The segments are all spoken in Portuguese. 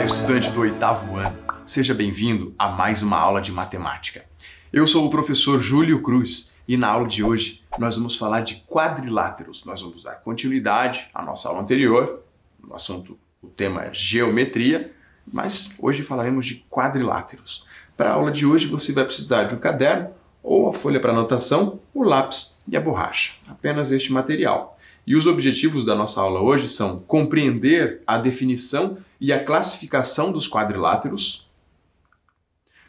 Olá, estudante do 8º ano. Seja bem-vindo a mais uma aula de matemática. Eu sou o professor Júlio Cruz e na aula de hoje nós vamos falar de quadriláteros. Nós vamos dar continuidade à nossa aula anterior. O tema é geometria, mas hoje falaremos de quadriláteros. Para a aula de hoje você vai precisar de um caderno ou a folha para anotação, o lápis e a borracha. Apenas este material. E os objetivos da nossa aula hoje são compreender a definição e a classificação dos quadriláteros,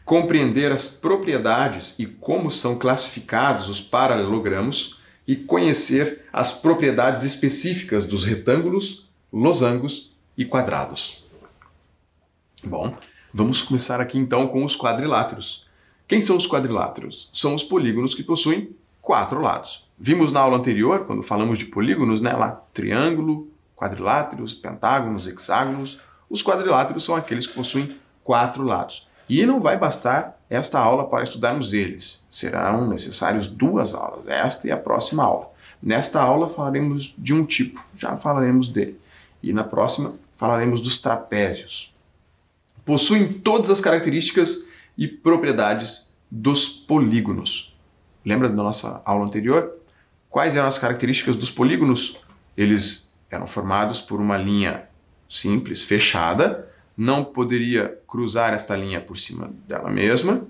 compreender as propriedades e como são classificados os paralelogramos e conhecer as propriedades específicas dos retângulos, losangos e quadrados. Bom, vamos começar aqui então com os quadriláteros. Quem são os quadriláteros? São os polígonos que possuem 4 lados. Vimos na aula anterior, quando falamos de polígonos, né, lá, triângulo, quadriláteros, pentágonos, hexágonos. Os quadriláteros são aqueles que possuem 4 lados. E não vai bastar esta aula para estudarmos eles. Serão necessárias 2 aulas, esta e a próxima aula. Nesta aula falaremos de um tipo, já falaremos dele. E na próxima falaremos dos trapézios. Possuem todas as características e propriedades dos polígonos. Lembra da nossa aula anterior? Quais eram as características dos polígonos? Eles eram formados por uma linha simples, fechada, não poderia cruzar esta linha por cima dela mesma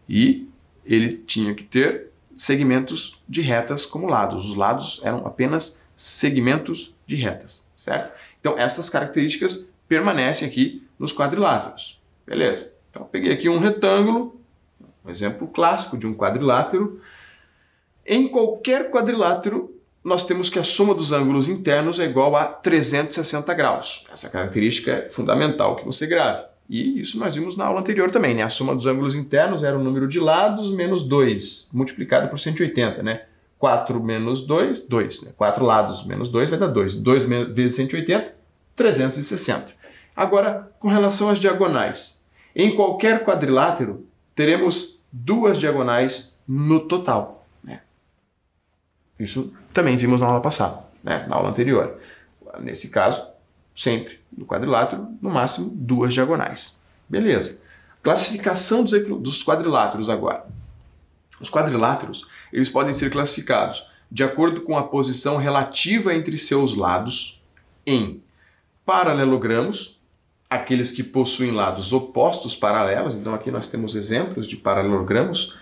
e ele tinha que ter segmentos de retas como lados. Os lados eram apenas segmentos de retas, certo? Então essas características permanecem aqui nos quadriláteros. Beleza? Então eu peguei aqui um retângulo, um exemplo clássico de um quadrilátero. Em qualquer quadrilátero, nós temos que a soma dos ângulos internos é igual a 360 graus. Essa característica é fundamental que você grave. E isso nós vimos na aula anterior também, né? A soma dos ângulos internos era o número de lados menos 2, multiplicado por 180, né? 4 menos 2, 2. Né? 4 lados menos 2 vai dar 2. 2 vezes 180, 360. Agora, com relação às diagonais. Em qualquer quadrilátero, teremos 2 diagonais no total. Isso também vimos na aula passada, né? Na aula anterior. Nesse caso, sempre no quadrilátero, no máximo 2 diagonais. Beleza. Classificação dos quadriláteros agora. Os quadriláteros eles podem ser classificados de acordo com a posição relativa entre seus lados em paralelogramos, aqueles que possuem lados opostos paralelos. Então aqui nós temos exemplos de paralelogramos.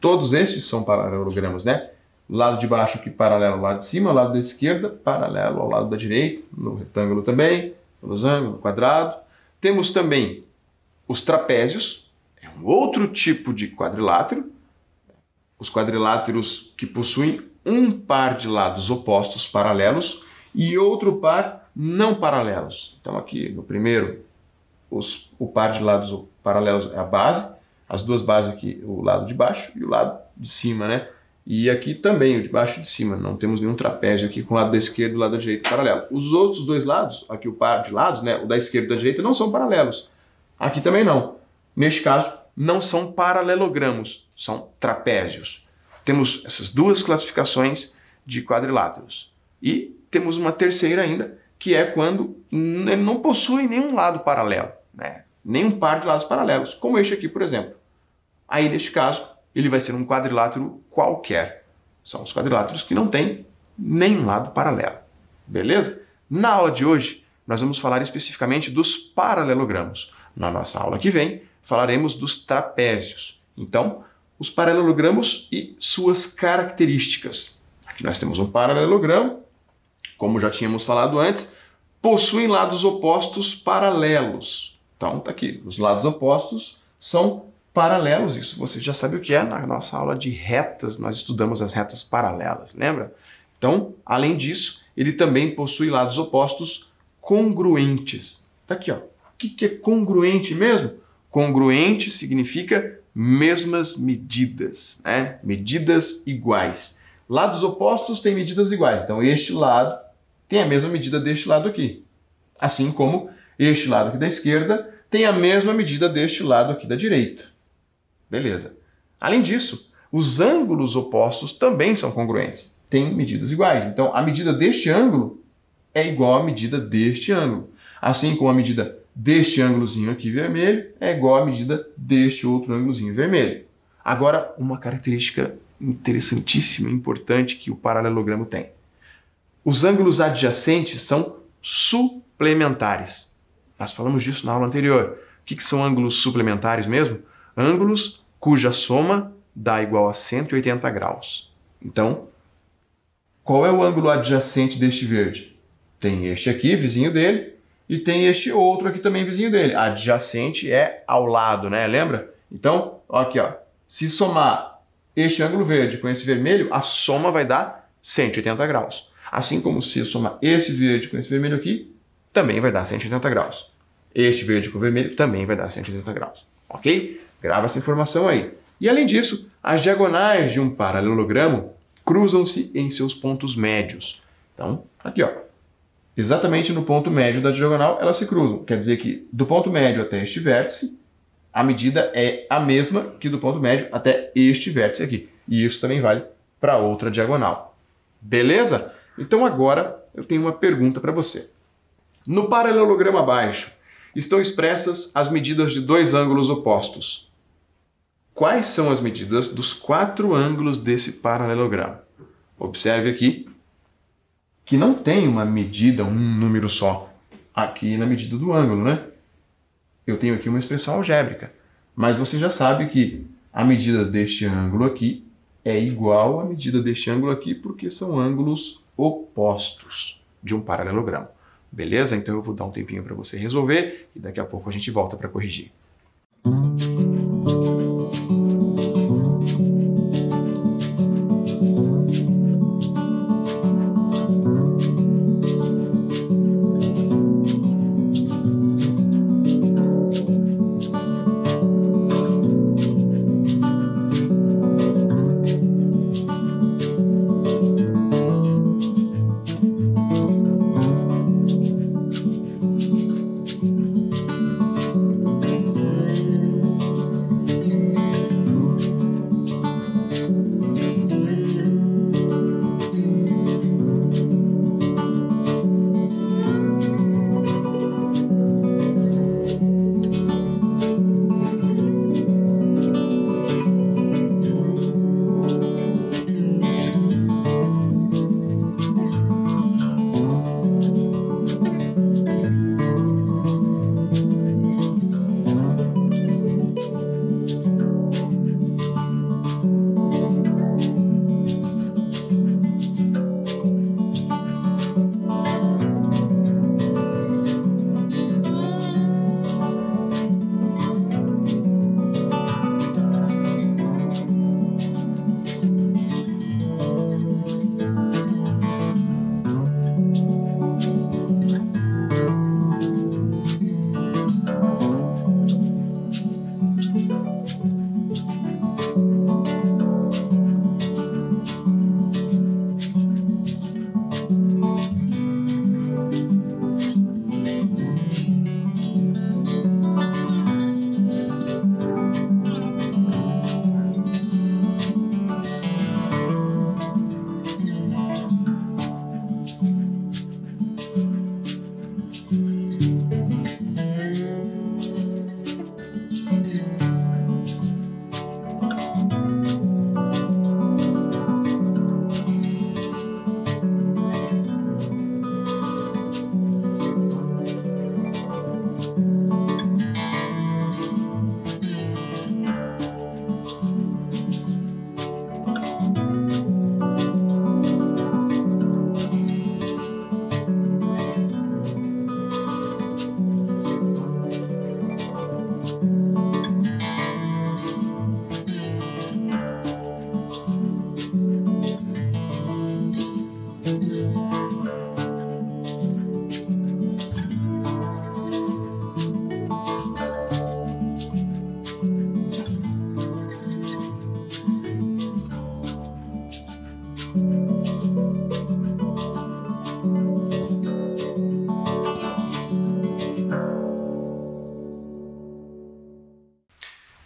Todos estes são paralelogramos, né? O lado de baixo aqui paralelo ao lado de cima, o lado da esquerda paralelo ao lado da direita, no retângulo também, no losango, no quadrado. Temos também os trapézios, é um outro tipo de quadrilátero. Os quadriláteros que possuem um par de lados opostos paralelos e outro par não paralelos. Então aqui no primeiro, o par de lados paralelos é a base, as duas bases aqui, o lado de baixo e o lado de cima, né? E aqui também, o de baixo e de cima. Não temos nenhum trapézio aqui com o lado da esquerda e o lado da direita paralelo. Os outros 2 lados, aqui o par de lados, né, o da esquerda e da direita, não são paralelos. Aqui também não. Neste caso, não são paralelogramos, são trapézios. Temos essas 2 classificações de quadriláteros. E temos uma terceira ainda, que é quando ele não possui nenhum lado paralelo, né? Nenhum par de lados paralelos, como este aqui, por exemplo. Aí, neste caso, ele vai ser um quadrilátero qualquer. São os quadriláteros que não têm nenhum lado paralelo. Beleza? Na aula de hoje, nós vamos falar especificamente dos paralelogramos. Na nossa aula que vem, falaremos dos trapézios. Então, os paralelogramos e suas características. Aqui nós temos um paralelogramo, como já tínhamos falado antes, possuem lados opostos paralelos. Então, tá aqui, os lados opostos são paralelos, isso você já sabe o que é. Na nossa aula de retas, nós estudamos as retas paralelas, lembra? Então, além disso, ele também possui lados opostos congruentes. Tá aqui, ó. O que é congruente mesmo? Congruente significa mesmas medidas, né? Medidas iguais. Lados opostos têm medidas iguais, então este lado tem a mesma medida deste lado aqui. Assim como este lado aqui da esquerda tem a mesma medida deste lado aqui da direita. Beleza. Além disso, os ângulos opostos também são congruentes. Têm medidas iguais. Então, a medida deste ângulo é igual à medida deste ângulo. Assim como a medida deste ângulozinho aqui vermelho é igual à medida deste outro ângulozinho vermelho. Agora, uma característica interessantíssima, importante que o paralelogramo tem. Os ângulos adjacentes são suplementares. Nós falamos disso na aula anterior. O que são ângulos suplementares mesmo? Ângulos cuja soma dá igual a 180 graus. Então, qual é o ângulo adjacente deste verde? Tem este aqui, vizinho dele, e tem este outro aqui também, vizinho dele. Adjacente é ao lado, né? Lembra? Então, aqui, ó, se somar este ângulo verde com esse vermelho, a soma vai dar 180 graus. Assim como se somar esse verde com esse vermelho aqui, também vai dar 180 graus. Este verde com o vermelho também vai dar 180 graus. Ok? Grava essa informação aí. E além disso, as diagonais de um paralelogramo cruzam-se em seus pontos médios. Então, aqui, ó, exatamente no ponto médio da diagonal, elas se cruzam. Quer dizer que do ponto médio até este vértice, a medida é a mesma que do ponto médio até este vértice aqui. E isso também vale para outra diagonal. Beleza? Então agora eu tenho uma pergunta para você. No paralelogramo abaixo estão expressas as medidas de dois ângulos opostos. Quais são as medidas dos 4 ângulos desse paralelogramo? Observe aqui que não tem uma medida, um número só, aqui na medida do ângulo, né? Eu tenho aqui uma expressão algébrica, mas você já sabe que a medida deste ângulo aqui é igual à medida deste ângulo aqui, porque são ângulos opostos de um paralelogramo. Beleza? Então eu vou dar um tempinho para você resolver e daqui a pouco a gente volta para corrigir.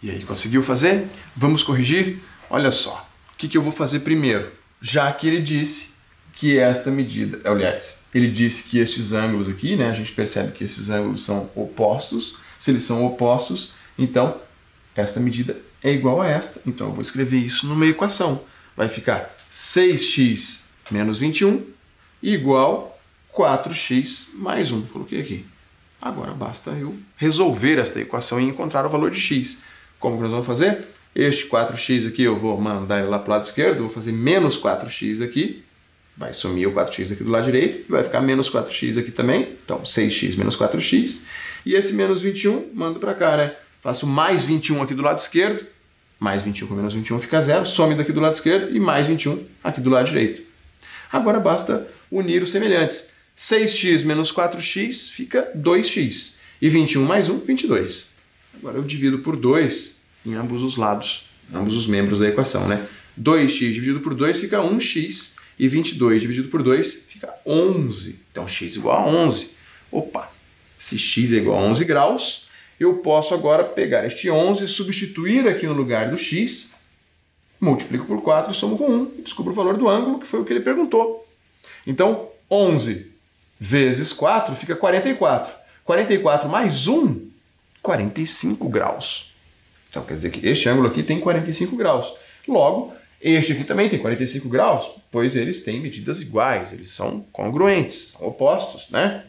E aí, conseguiu fazer? Vamos corrigir? Olha só, o que eu vou fazer primeiro? Já que ele disse que esta medida, aliás, ele disse que estes ângulos aqui, né, a gente percebe que esses ângulos são opostos. Se eles são opostos, então esta medida é igual a esta. Então eu vou escrever isso numa equação. Vai ficar 6x menos 21 igual 4x mais 1. Coloquei aqui. Agora basta eu resolver esta equação e encontrar o valor de x. Como que nós vamos fazer? Este 4x aqui eu vou mandar ele lá para o lado esquerdo, vou fazer menos 4x aqui. Vai sumir o 4x aqui do lado direito e vai ficar menos 4x aqui também. Então 6x menos 4x. E esse menos 21 mando para cá, né? Faço mais 21 aqui do lado esquerdo. Mais 21 com menos 21 fica zero. Some daqui do lado esquerdo e mais 21 aqui do lado direito. Agora basta unir os semelhantes. 6x menos 4x fica 2x. E 21 mais 1, 22. Agora eu divido por 2 em ambos os lados, ambos os membros da equação, né? 2x dividido por 2 fica 1x. E 22 dividido por 2 fica 11. Então x igual a 11. Opa! Se x é igual a 11 graus, eu posso agora pegar este 11 e substituir aqui no lugar do x, multiplico por 4 e somo com 1 e descubro o valor do ângulo, que foi o que ele perguntou. Então, 11 vezes 4 fica 44. 44 mais 1, 45 graus. Então, quer dizer que este ângulo aqui tem 45 graus. Logo, este aqui também tem 45 graus, pois eles têm medidas iguais, eles são congruentes, são opostos, né?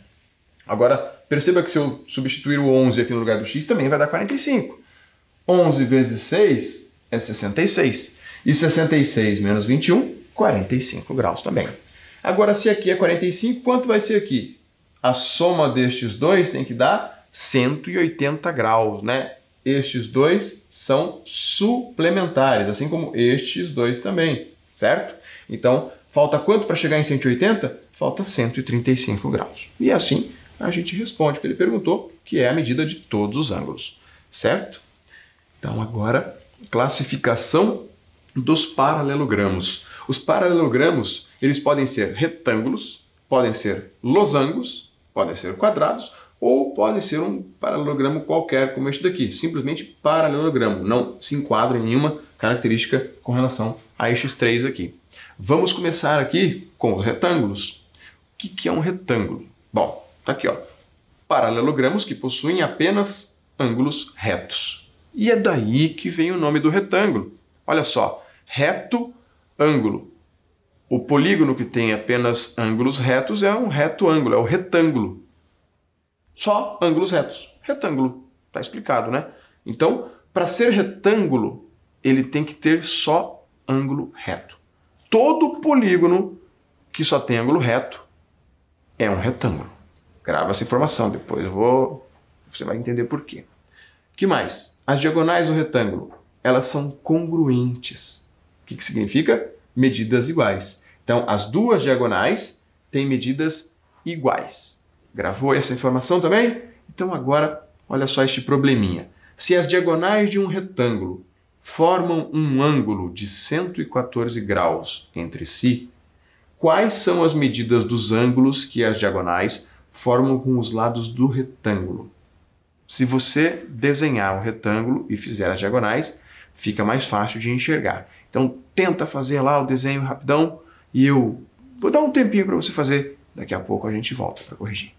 Agora, perceba que se eu substituir o 11 aqui no lugar do x, também vai dar 45. 11 vezes 6 é 66. E 66 menos 21, 45 graus também. Agora, se aqui é 45, quanto vai ser aqui? A soma destes dois tem que dar 180 graus, né? Estes dois são suplementares, assim como estes dois também, certo? Então, falta quanto para chegar em 180? Falta 135 graus. E assim a gente responde o que ele perguntou, que é a medida de todos os ângulos, certo? Então, agora, classificação dos paralelogramos. Os paralelogramos, eles podem ser retângulos, podem ser losangos, podem ser quadrados, ou pode ser um paralelogramo qualquer, como este daqui. Simplesmente paralelogramo. Não se enquadra em nenhuma característica com relação a estes três aqui. Vamos começar aqui com os retângulos. O que é um retângulo? Bom, tá aqui, ó. Paralelogramos que possuem apenas ângulos retos. E é daí que vem o nome do retângulo. Olha só, reto, ângulo. O polígono que tem apenas ângulos retos é um reto ângulo, é o retângulo. Só ângulos retos. Retângulo. Está explicado, né? Então, para ser retângulo, ele tem que ter só ângulo reto. Todo polígono que só tem ângulo reto é um retângulo. Grava essa informação, depois você vai entender por quê. O que mais? As diagonais do retângulo, elas são congruentes. O que significa? Medidas iguais. Então, as duas diagonais têm medidas iguais. Gravou essa informação também? Então agora, olha só este probleminha. Se as diagonais de um retângulo formam um ângulo de 114 graus entre si, quais são as medidas dos ângulos que as diagonais formam com os lados do retângulo? Se você desenhar um retângulo e fizer as diagonais, fica mais fácil de enxergar. Então tenta fazer lá o desenho rapidão e eu vou dar um tempinho para você fazer. Daqui a pouco a gente volta para corrigir.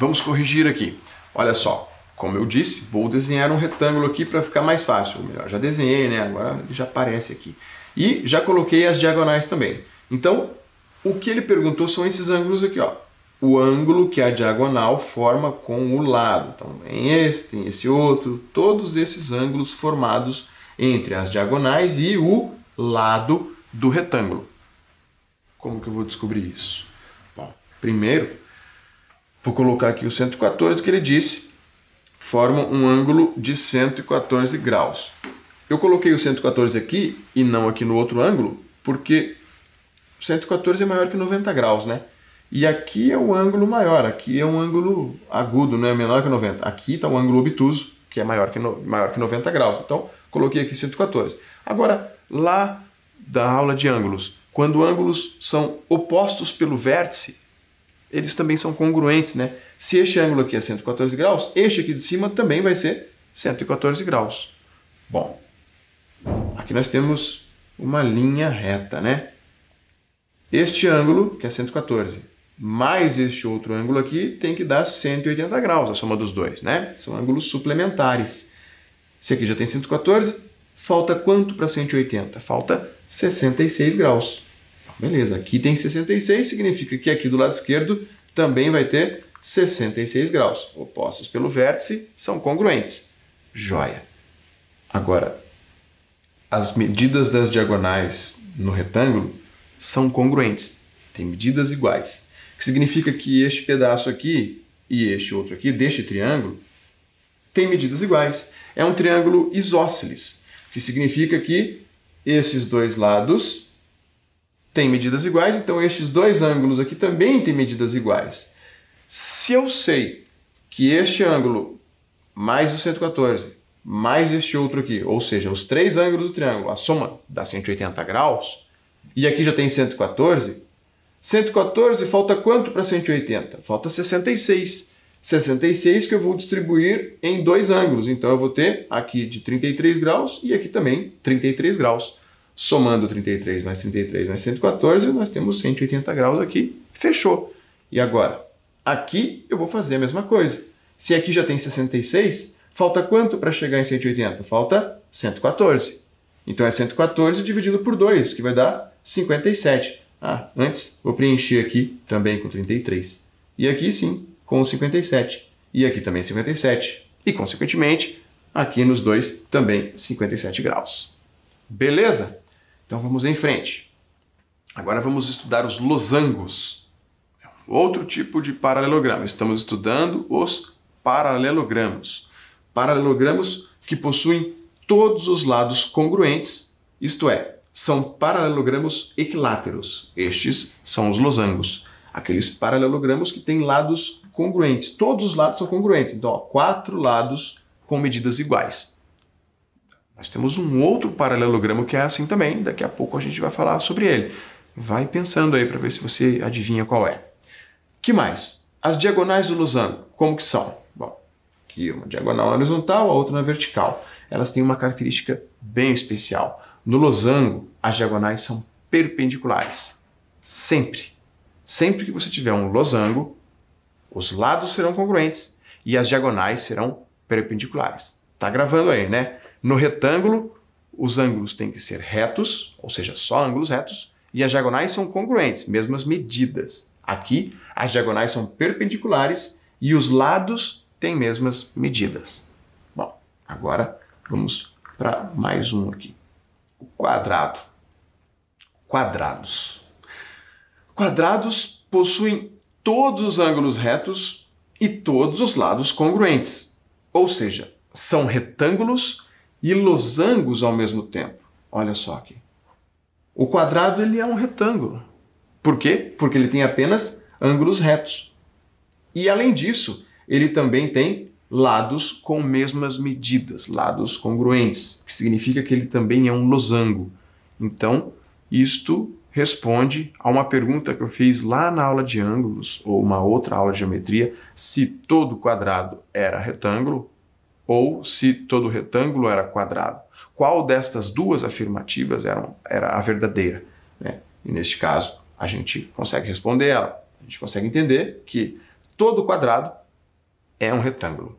Vamos corrigir aqui. Olha só, como eu disse, vou desenhar um retângulo aqui para ficar mais fácil. Ou melhor, já desenhei, né? Agora ele já aparece aqui. E já coloquei as diagonais também. Então, o que ele perguntou são esses ângulos aqui, ó. O ângulo que a diagonal forma com o lado. Então, tem esse outro, todos esses ângulos formados entre as diagonais e o lado do retângulo. Como que eu vou descobrir isso? Bom, primeiro, vou colocar aqui o 114 que ele disse, formam um ângulo de 114 graus. Eu coloquei o 114 aqui e não aqui no outro ângulo, porque 114 é maior que 90 graus, né? E aqui é o ângulo maior, aqui é um ângulo agudo, não é menor que 90. Aqui está o ângulo obtuso, que é maior que 90 graus. Então, coloquei aqui 114. Agora, lá da aula de ângulos, quando ângulos são opostos pelo vértice, eles também são congruentes, né? Se este ângulo aqui é 114 graus, este aqui de cima também vai ser 114 graus. Bom, aqui nós temos uma linha reta, né? Este ângulo, que é 114, mais este outro ângulo aqui, tem que dar 180 graus, a soma dos dois, né? São ângulos suplementares. Esse aqui já tem 114, falta quanto para 180? Falta 66 graus. Beleza, aqui tem 66, significa que aqui do lado esquerdo também vai ter 66 graus. Opostos pelo vértice são congruentes. Joia. Agora, as medidas das diagonais no retângulo são congruentes, têm medidas iguais. O que significa que este pedaço aqui e este outro aqui, deste triângulo, têm medidas iguais. É um triângulo isósceles, que significa que esses dois lados têm medidas iguais, então estes dois ângulos aqui também têm medidas iguais. Se eu sei que este ângulo mais o 114 mais este outro aqui, ou seja, os três ângulos do triângulo, a soma dá 180 graus, e aqui já tem 114, 114 falta quanto para 180? Falta 66. 66 que eu vou distribuir em dois ângulos, então eu vou ter aqui de 33 graus e aqui também 33 graus. Somando 33 mais 114, nós temos 180 graus aqui, fechou. E agora, aqui eu vou fazer a mesma coisa. Se aqui já tem 66, falta quanto para chegar em 180? Falta 114. Então é 114 dividido por 2, que vai dar 57. Antes vou preencher aqui também com 33. E aqui sim, com 57. E aqui também 57. E consequentemente, aqui nos dois também 57 graus. Beleza? Então vamos em frente. Agora vamos estudar os losangos. Outro tipo de paralelogramo. Estamos estudando os paralelogramos. Paralelogramos que possuem todos os lados congruentes, isto é, são paralelogramos equiláteros. Estes são os losangos. Aqueles paralelogramos que têm lados congruentes. Todos os lados são congruentes. Então, 4 lados com medidas iguais. Nós temos um outro paralelogramo que é assim também. Daqui a pouco a gente vai falar sobre ele. Vai pensando aí para ver se você adivinha qual é. Que mais? As diagonais do losango, como que são? Bom, aqui uma diagonal na horizontal, a outra na vertical. Elas têm uma característica bem especial. No losango, as diagonais são perpendiculares. Sempre. Sempre que você tiver um losango, os lados serão congruentes e as diagonais serão perpendiculares. Tá gravando aí, né? No retângulo, os ângulos têm que ser retos, ou seja, só ângulos retos, e as diagonais são congruentes, mesmas medidas. Aqui, as diagonais são perpendiculares e os lados têm mesmas medidas. Bom, agora vamos para mais um aqui. O quadrado. Quadrados. Quadrados possuem todos os ângulos retos e todos os lados congruentes. Ou seja, são retângulos e losangos ao mesmo tempo. Olha só aqui. O quadrado ele é um retângulo. Por quê? Porque ele tem apenas ângulos retos. E além disso, ele também tem lados com mesmas medidas, lados congruentes, que significa que ele também é um losango. Então, isto responde a uma pergunta que eu fiz lá na aula de ângulos, ou uma outra aula de geometria, se todo quadrado era retângulo, ou se todo retângulo era quadrado. Qual destas duas afirmativas era a verdadeira, né? E neste caso, a gente consegue responder ela. A gente consegue entender que todo quadrado é um retângulo,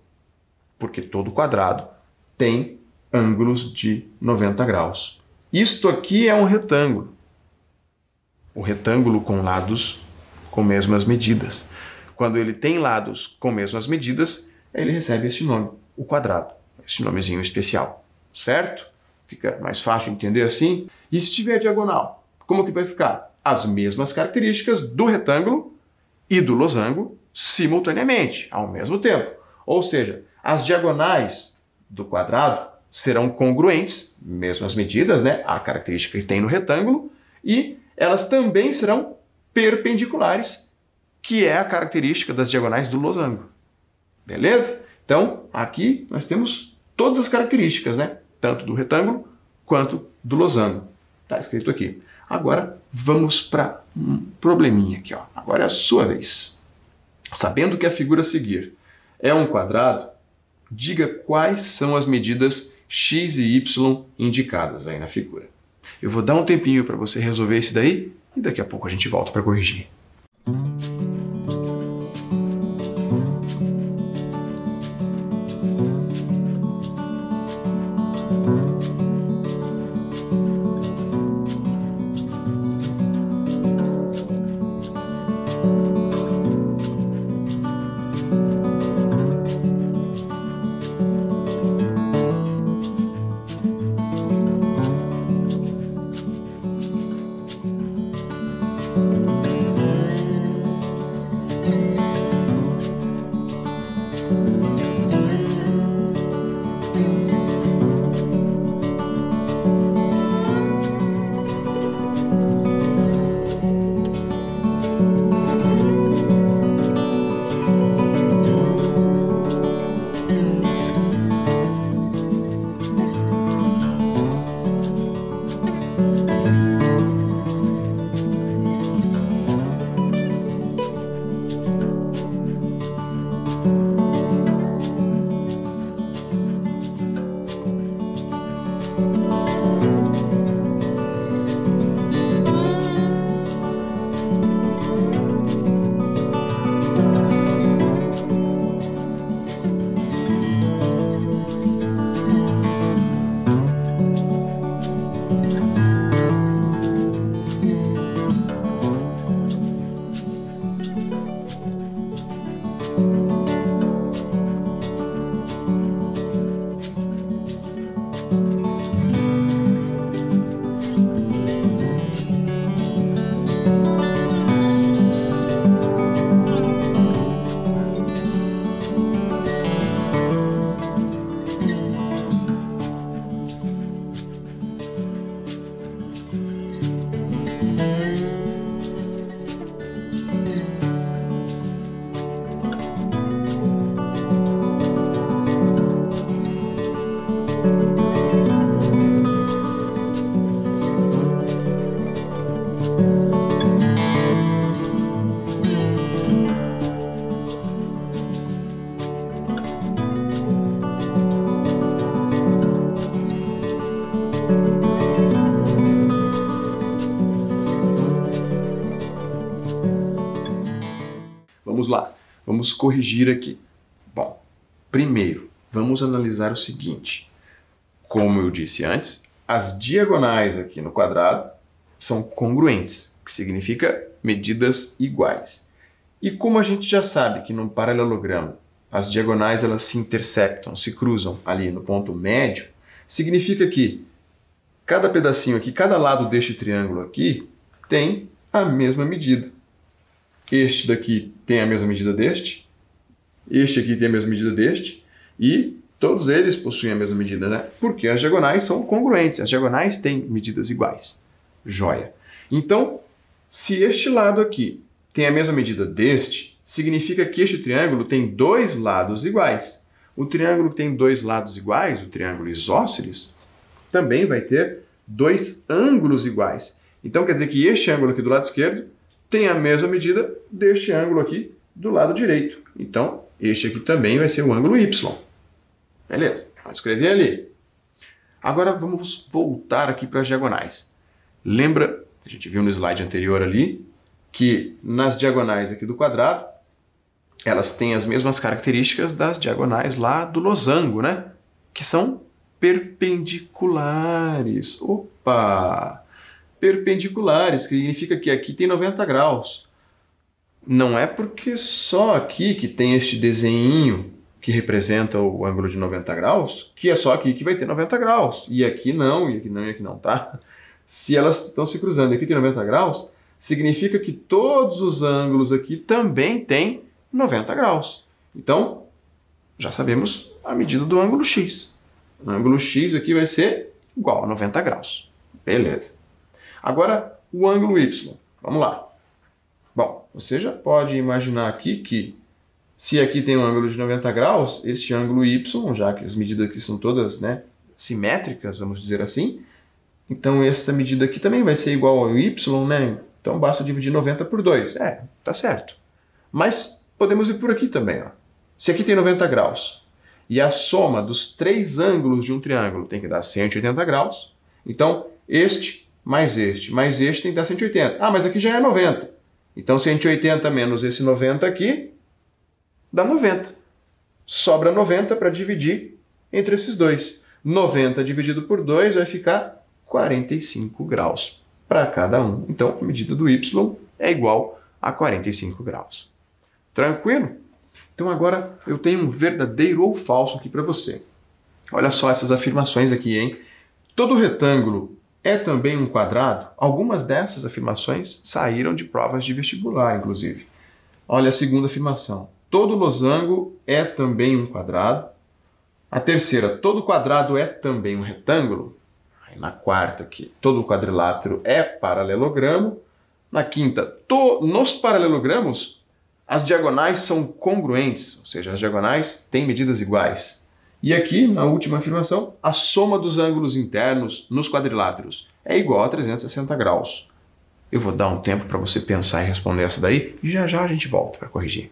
porque todo quadrado tem ângulos de 90 graus. Isto aqui é um retângulo. O retângulo com lados com mesmas medidas. Quando ele tem lados com mesmas medidas, ele recebe esse nome, o quadrado, esse nomezinho especial, certo? Fica mais fácil entender assim. E se tiver diagonal, como que vai ficar? As mesmas características do retângulo e do losango simultaneamente, ao mesmo tempo. Ou seja, as diagonais do quadrado serão congruentes, mesmas medidas, né? A característica que tem no retângulo, e elas também serão perpendiculares, que é a característica das diagonais do losango. Beleza? Então, aqui nós temos todas as características, né? Tanto do retângulo quanto do losango. Está escrito aqui. Agora, vamos para um probleminha aqui, ó. Agora é a sua vez. Sabendo que a figura a seguir é um quadrado, diga quais são as medidas x e y indicadas aí na figura. Eu vou dar um tempinho para você resolver isso daí e daqui a pouco a gente volta para corrigir. Vamos lá, vamos corrigir aqui. Bom, primeiro, vamos analisar o seguinte. Como eu disse antes, as diagonais aqui no quadrado são congruentes, que significa medidas iguais. E como a gente já sabe que num paralelogramo as diagonais elas se intersectam, se cruzam ali no ponto médio, significa que cada pedacinho aqui, cada lado deste triângulo aqui tem a mesma medida. Este daqui tem a mesma medida deste, este aqui tem a mesma medida deste, e todos eles possuem a mesma medida, né? Porque as diagonais são congruentes, as diagonais têm medidas iguais. Joia. Então, se este lado aqui tem a mesma medida deste, significa que este triângulo tem dois lados iguais. O triângulo que tem dois lados iguais, o triângulo isósceles, também vai ter dois ângulos iguais. Então, quer dizer que este ângulo aqui do lado esquerdo tem a mesma medida deste ângulo aqui do lado direito. Então, este aqui também vai ser o ângulo Y. Beleza, vamos escrever ali. Agora vamos voltar aqui para as diagonais. Lembra, a gente viu no slide anterior ali, que nas diagonais aqui do quadrado, elas têm as mesmas características das diagonais lá do losango, né? Que são perpendiculares. Opa! Perpendiculares, que significa que aqui tem 90 graus. Não é porque só aqui que tem este desenhinho que representa o ângulo de 90 graus, que é só aqui que vai ter 90 graus. E aqui não, e aqui não, e aqui não, tá? Se elas estão se cruzando e aqui tem 90 graus, significa que todos os ângulos aqui também têm 90 graus. Então, já sabemos a medida do ângulo x. O ângulo x aqui vai ser igual a 90 graus. Beleza. Agora, o ângulo y. Vamos lá. Bom, você já pode imaginar aqui que se aqui tem um ângulo de 90 graus, este ângulo y, já que as medidas aqui são todas, né, simétricas, vamos dizer assim, então esta medida aqui também vai ser igual ao y, né? Então basta dividir 90 por 2. Tá certo. Mas podemos ir por aqui também. Ó. Se aqui tem 90 graus e a soma dos três ângulos de um triângulo tem que dar 180 graus, então este mais este tem que dar 180. Ah, mas aqui já é 90. Então 180 menos esse 90 aqui dá 90. Sobra 90 para dividir entre esses dois. 90 dividido por 2 vai ficar 45 graus para cada um. Então a medida do y é igual a 45 graus. Tranquilo? Então agora eu tenho um verdadeiro ou falso aqui para você. Olha só essas afirmações aqui, hein? Todo retângulo é também um quadrado? Algumas dessas afirmações saíram de provas de vestibular, inclusive. Olha a segunda afirmação. Todo losango é também um quadrado. A terceira, todo quadrado é também um retângulo. Aí na quarta aqui, todo quadrilátero é paralelogramo. Na quinta, nos paralelogramos, as diagonais são congruentes, ou seja, as diagonais têm medidas iguais. E aqui, na última afirmação, a soma dos ângulos internos nos quadriláteros é igual a 360 graus. Eu vou dar um tempo para você pensar e responder essa daí, e já já a gente volta para corrigir.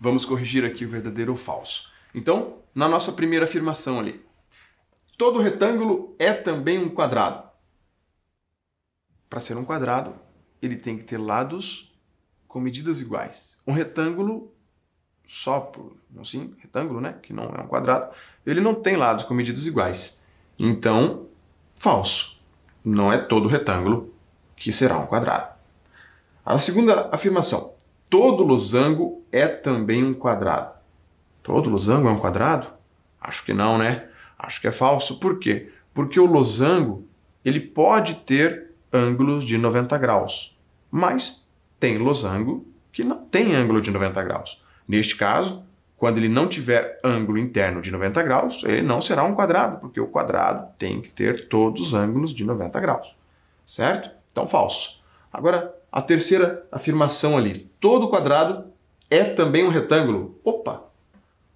Vamos corrigir aqui o verdadeiro ou falso. Então, na nossa primeira afirmação ali, todo retângulo é também um quadrado. Para ser um quadrado, ele tem que ter lados com medidas iguais. Um retângulo, só por, assim, retângulo, né, que não é um quadrado, ele não tem lados com medidas iguais. Então, falso. Não é todo retângulo que será um quadrado. A segunda afirmação, todo losango é também um quadrado. Todo losango é um quadrado? Acho que não, né? Acho que é falso. Por quê? Porque o losango, ele pode ter ângulos de 90 graus, mas tem losango que não tem ângulo de 90 graus. Neste caso, quando ele não tiver ângulo interno de 90 graus, ele não será um quadrado, porque o quadrado tem que ter todos os ângulos de 90 graus. Certo? Então, falso. Agora, a terceira afirmação ali. Todo quadrado é também um retângulo. Opa!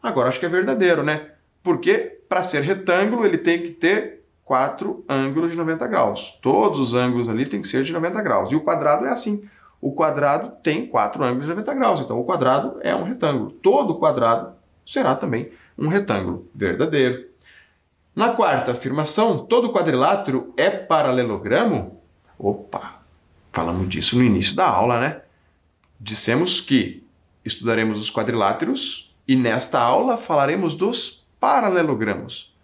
Agora acho que é verdadeiro, né? Porque para ser retângulo ele tem que ter 4 ângulos de 90 graus. Todos os ângulos ali tem que ser de 90 graus. E o quadrado é assim. O quadrado tem 4 ângulos de 90 graus. Então o quadrado é um retângulo. Todo quadrado será também um retângulo. Verdadeiro. Na quarta afirmação, todo quadrilátero é paralelogramo? Opa! Falamos disso no início da aula, né? Dissemos que estudaremos os quadriláteros e nesta aula falaremos dos paralelogramos.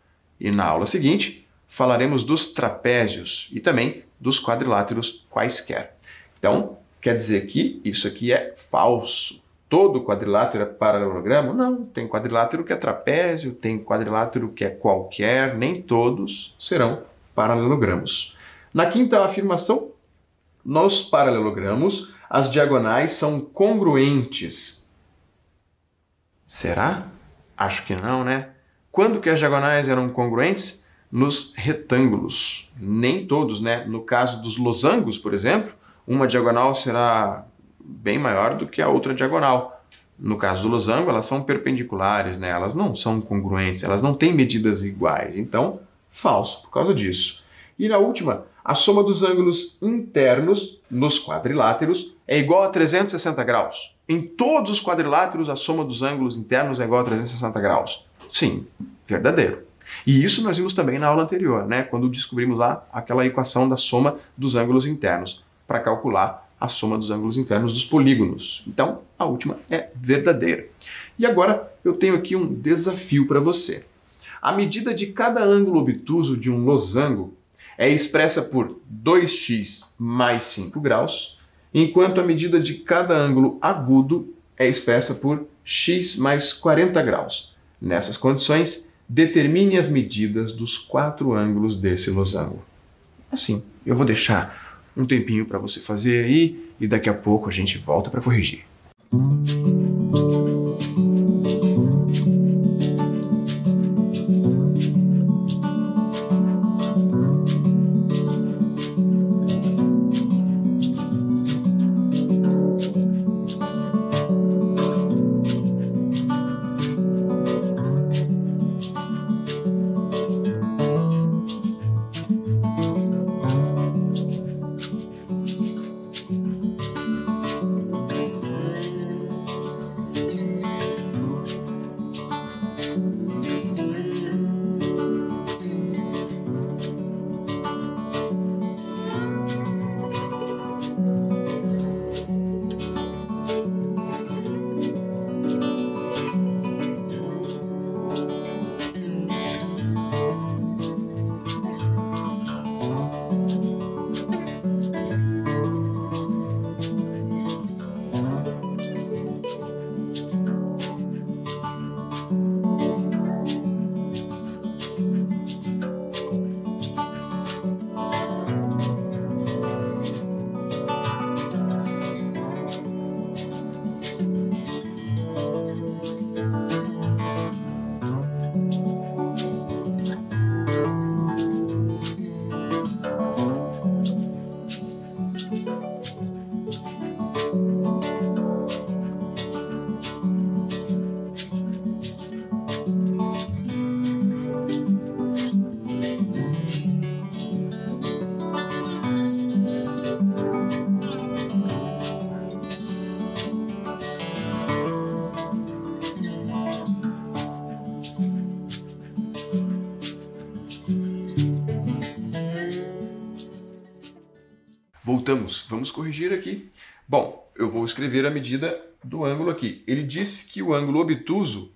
E na aula seguinte falaremos dos trapézios e também dos quadriláteros quaisquer. Então, quer dizer que isso aqui é falso. Todo quadrilátero é paralelogramo? Não, tem quadrilátero que é trapézio, tem quadrilátero que é qualquer, nem todos serão paralelogramos. Na quinta afirmação, nos paralelogramos, as diagonais são congruentes. Será? Acho que não, né? Quando que as diagonais eram congruentes? Nos retângulos. Nem todos, né? No caso dos losangos, por exemplo, uma diagonal será bem maior do que a outra diagonal. No caso do losango, elas são perpendiculares, né? Elas não são congruentes, elas não têm medidas iguais. Então, falso por causa disso. E na última, a soma dos ângulos internos nos quadriláteros é igual a 360 graus. Em todos os quadriláteros, a soma dos ângulos internos é igual a 360 graus. Sim, verdadeiro. E isso nós vimos também na aula anterior, né? Quando descobrimos lá aquela equação da soma dos ângulos internos, para calcular a soma dos ângulos internos dos polígonos. Então, a última é verdadeira. E agora eu tenho aqui um desafio para você. A medida de cada ângulo obtuso de um losango é expressa por 2x mais 5 graus, enquanto a medida de cada ângulo agudo é expressa por x mais 40 graus. Nessas condições, determine as medidas dos 4 ângulos desse losango. Assim, eu vou deixar um tempinho para você fazer aí e daqui a pouco a gente volta para corrigir. Voltamos, vamos corrigir aqui. Bom, eu vou escrever a medida do ângulo aqui. Ele disse que o ângulo obtuso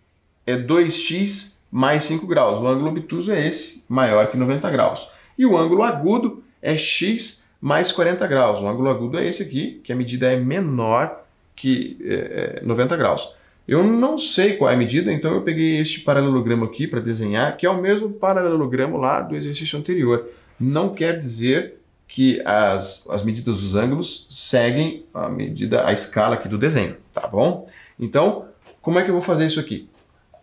é 2x mais 5 graus. O ângulo obtuso é esse, maior que 90 graus. E o ângulo agudo é x mais 40 graus. O ângulo agudo é esse aqui, que a medida é menor que 90 graus. Eu não sei qual é a medida, então eu peguei este paralelogramo aqui para desenhar, que é o mesmo paralelogramo lá do exercício anterior. Não quer dizer que as medidas dos ângulos seguem a escala aqui do desenho, tá bom? Então, como é que eu vou fazer isso aqui?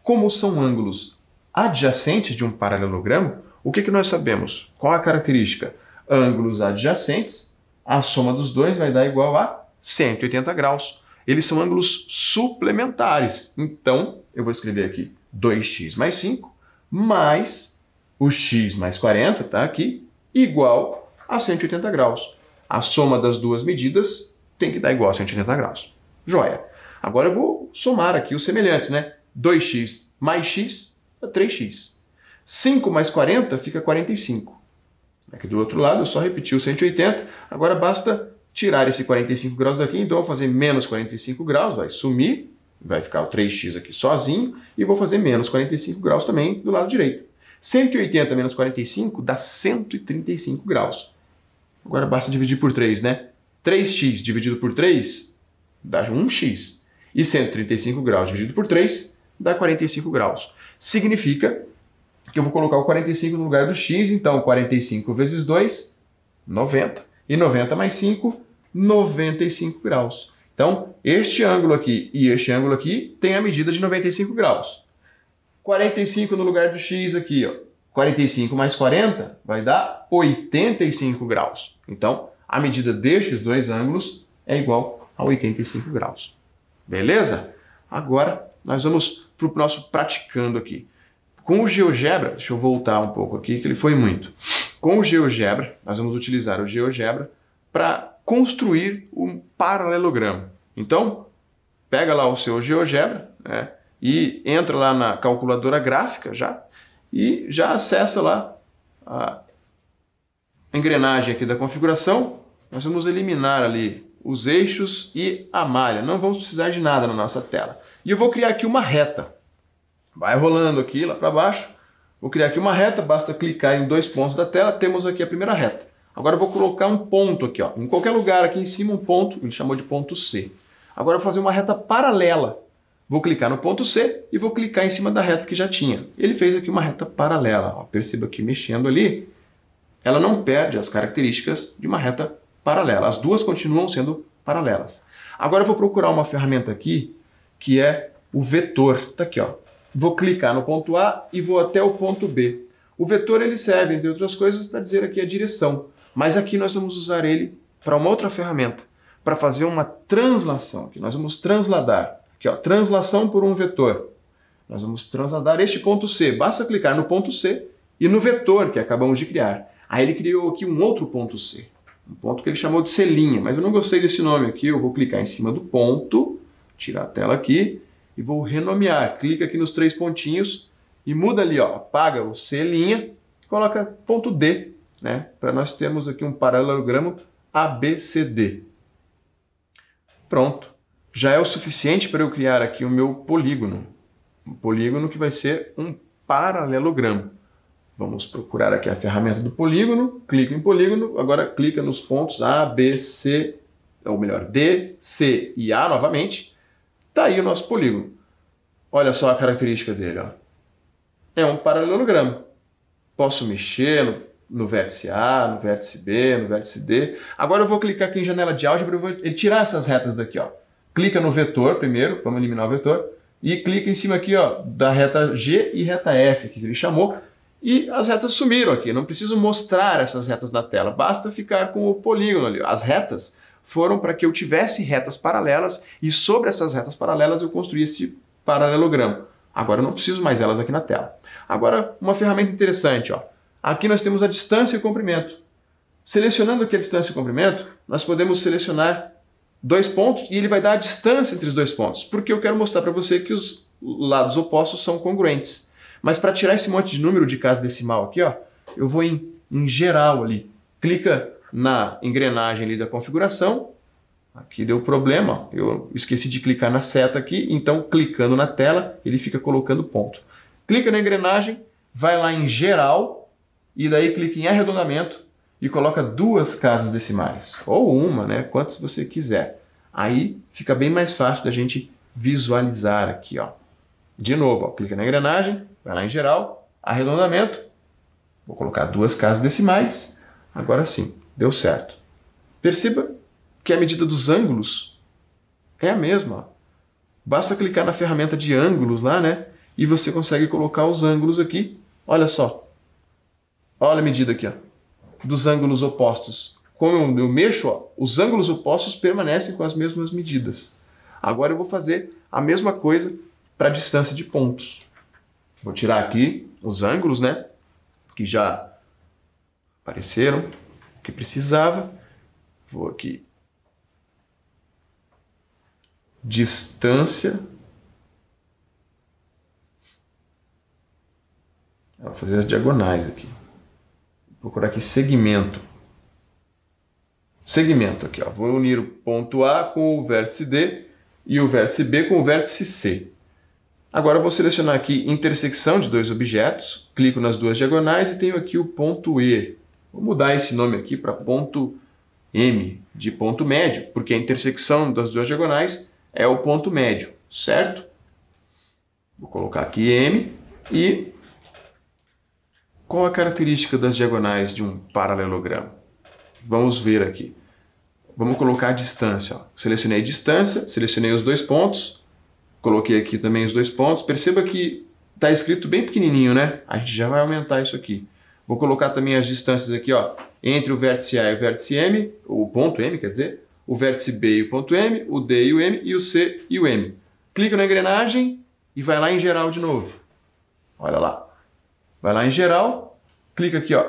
Como são ângulos adjacentes de um paralelogramo, o que nós sabemos? Qual a característica? Ângulos adjacentes, a soma dos dois vai dar igual a 180 graus. Eles são ângulos suplementares. Então, eu vou escrever aqui 2x mais 5, mais o x mais 40, tá aqui, igual a 180 graus. A soma das duas medidas tem que dar igual a 180 graus. Joia. Agora eu vou somar aqui os semelhantes, né? 2x mais x é 3x. 5 mais 40 fica 45. Aqui do outro lado eu só repeti o 180. Agora basta tirar esse 45 graus daqui. Então eu vou fazer menos 45 graus, vai sumir. Vai ficar o 3x aqui sozinho. E vou fazer menos 45 graus também do lado direito. 180 menos 45 dá 135 graus. Agora basta dividir por 3, né? 3x dividido por 3 dá 1x. E 135 graus dividido por 3 dá 45 graus. Significa que eu vou colocar o 45 no lugar do x, então 45 vezes 2, 90. E 90 mais 5, 95 graus. Então, este ângulo aqui e este ângulo aqui tem a medida de 95 graus. 45 no lugar do x aqui, ó. 45 mais 40 vai dar 85 graus. Então, a medida destes dois ângulos é igual a 85 graus. Beleza? Agora, nós vamos para o nosso praticando aqui. Com o GeoGebra, deixa eu voltar um pouco aqui, que ele foi muito. Com o GeoGebra, nós vamos utilizar o GeoGebra para construir um paralelogramo. Então, pega lá o seu GeoGebra, né, e entra lá na calculadora gráfica já, e já acessa lá a engrenagem aqui da configuração. Nós vamos eliminar ali os eixos e a malha. Não vamos precisar de nada na nossa tela. E eu vou criar aqui uma reta. Vai rolando aqui lá para baixo. Vou criar aqui uma reta, basta clicar em dois pontos da tela, temos aqui a primeira reta. Agora eu vou colocar um ponto aqui, ó, em qualquer lugar aqui em cima, um ponto, ele chamou de ponto C. Agora eu vou fazer uma reta paralela. Vou clicar no ponto C e vou clicar em cima da reta que já tinha. Ele fez aqui uma reta paralela. Ó, perceba que mexendo ali, ela não perde as características de uma reta paralela. As duas continuam sendo paralelas. Agora eu vou procurar uma ferramenta aqui que é o vetor. Tá aqui, ó. Vou clicar no ponto A e vou até o ponto B. O vetor ele serve, entre outras coisas, para dizer aqui a direção. Mas aqui nós vamos usar ele para uma outra ferramenta, para fazer uma translação. Aqui nós vamos transladar. Aqui, ó, translação por um vetor. Nós vamos transladar este ponto C. Basta clicar no ponto C e no vetor que acabamos de criar. Aí ele criou aqui um outro ponto C. Um ponto que ele chamou de C', mas eu não gostei desse nome aqui. Eu vou clicar em cima do ponto, tirar a tela aqui e vou renomear. Clica aqui nos três pontinhos e muda ali, ó, apaga o C', coloca ponto D, né? Para nós termos aqui um paralelogramo ABCD. Pronto. Já é o suficiente para eu criar aqui o meu polígono. Um polígono que vai ser um paralelogramo. Vamos procurar aqui a ferramenta do polígono, clica em polígono, agora clica nos pontos A, B, C, ou melhor, D, C e A novamente. Está aí o nosso polígono. Olha só a característica dele, ó. É um paralelogramo. Posso mexer no vértice A, no vértice B, no vértice D. Agora eu vou clicar aqui em janela de álgebra e vou tirar essas retas daqui, ó. Clica no vetor primeiro, vamos eliminar o vetor, e clica em cima aqui, ó, da reta G e reta F, que ele chamou, e as retas sumiram aqui. Não preciso mostrar essas retas na tela, basta ficar com o polígono ali. As retas foram para que eu tivesse retas paralelas e sobre essas retas paralelas eu construí este paralelogramo. Agora eu não preciso mais elas aqui na tela. Agora, uma ferramenta interessante, ó. Aqui nós temos a distância e o comprimento. Selecionando aqui a distância e o comprimento, nós podemos selecionar dois pontos e ele vai dar a distância entre os dois pontos, porque eu quero mostrar para você que os lados opostos são congruentes. Mas para tirar esse monte de número de casa decimal aqui, ó, eu vou em geral ali. Clica na engrenagem ali da configuração. Aqui deu problema, ó. Eu esqueci de clicar na seta aqui, então clicando na tela, ele fica colocando ponto. Clica na engrenagem, vai lá em geral e daí clica em arredondamento e coloca duas casas decimais, ou uma, né, quantas você quiser. Aí fica bem mais fácil da gente visualizar aqui, ó. De novo, ó, clica na engrenagem, vai lá em geral, arredondamento, vou colocar duas casas decimais, agora sim, deu certo. Perceba que a medida dos ângulos é a mesma. Ó. Basta clicar na ferramenta de ângulos lá, né? E você consegue colocar os ângulos aqui. Olha só. Olha a medida aqui, ó, dos ângulos opostos. Como eu mexo, ó, os ângulos opostos permanecem com as mesmas medidas. Agora eu vou fazer a mesma coisa para a distância de pontos. Vou tirar aqui os ângulos, né? Que já apareceram, o que precisava. Vou aqui. Distância. Vou fazer as diagonais aqui. Vou procurar aqui segmento. Segmento aqui, ó. Vou unir o ponto A com o vértice D e o vértice B com o vértice C. Agora eu vou selecionar aqui intersecção de dois objetos, clico nas duas diagonais e tenho aqui o ponto E. Vou mudar esse nome aqui para ponto M, de ponto médio, porque a intersecção das duas diagonais é o ponto médio, certo? Vou colocar aqui M e qual a característica das diagonais de um paralelogramo? Vamos ver aqui. Vamos colocar a distância. Ó. Selecionei distância, selecionei os dois pontos, coloquei aqui também os dois pontos. Perceba que está escrito bem pequenininho, né? A gente já vai aumentar isso aqui. Vou colocar também as distâncias aqui, ó, entre o vértice A e o vértice M, o ponto M, quer dizer, o vértice B e o ponto M, o D e o M e o C e o M. Clica na engrenagem e vai lá em geral de novo. Olha lá. Vai lá em geral, clica aqui, ó,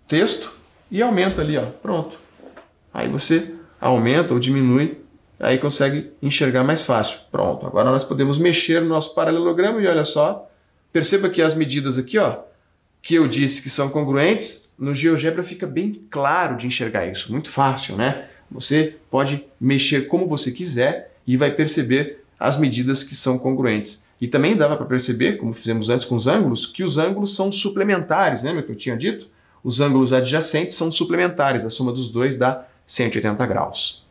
texto e aumenta ali, ó, pronto. Aí você aumenta ou diminui, aí consegue enxergar mais fácil. Pronto, agora nós podemos mexer no nosso paralelogramo e olha só, perceba que as medidas aqui, ó, que eu disse que são congruentes, no GeoGebra fica bem claro de enxergar isso, muito fácil, né? Você pode mexer como você quiser e vai perceber as medidas que são congruentes. E também dava para perceber, como fizemos antes com os ângulos, que os ângulos são suplementares, lembra que eu tinha dito? Os ângulos adjacentes são suplementares, a soma dos dois dá 180 graus.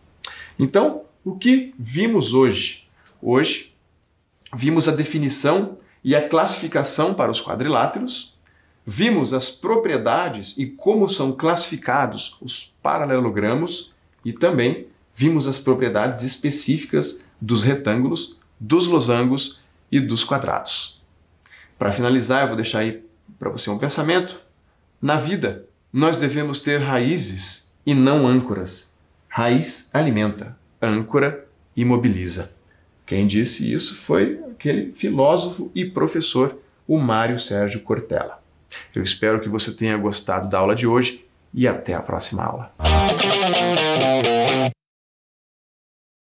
Então, o que vimos hoje? Hoje, vimos a definição e a classificação para os quadriláteros, vimos as propriedades e como são classificados os paralelogramos e também vimos as propriedades específicas dos retângulos, dos losangos e dos quadrados. Para finalizar, eu vou deixar aí para você um pensamento. Na vida, nós devemos ter raízes e não âncoras. Raiz alimenta, âncora imobiliza. Quem disse isso foi aquele filósofo e professor, o Mário Sérgio Cortella. Eu espero que você tenha gostado da aula de hoje e até a próxima aula.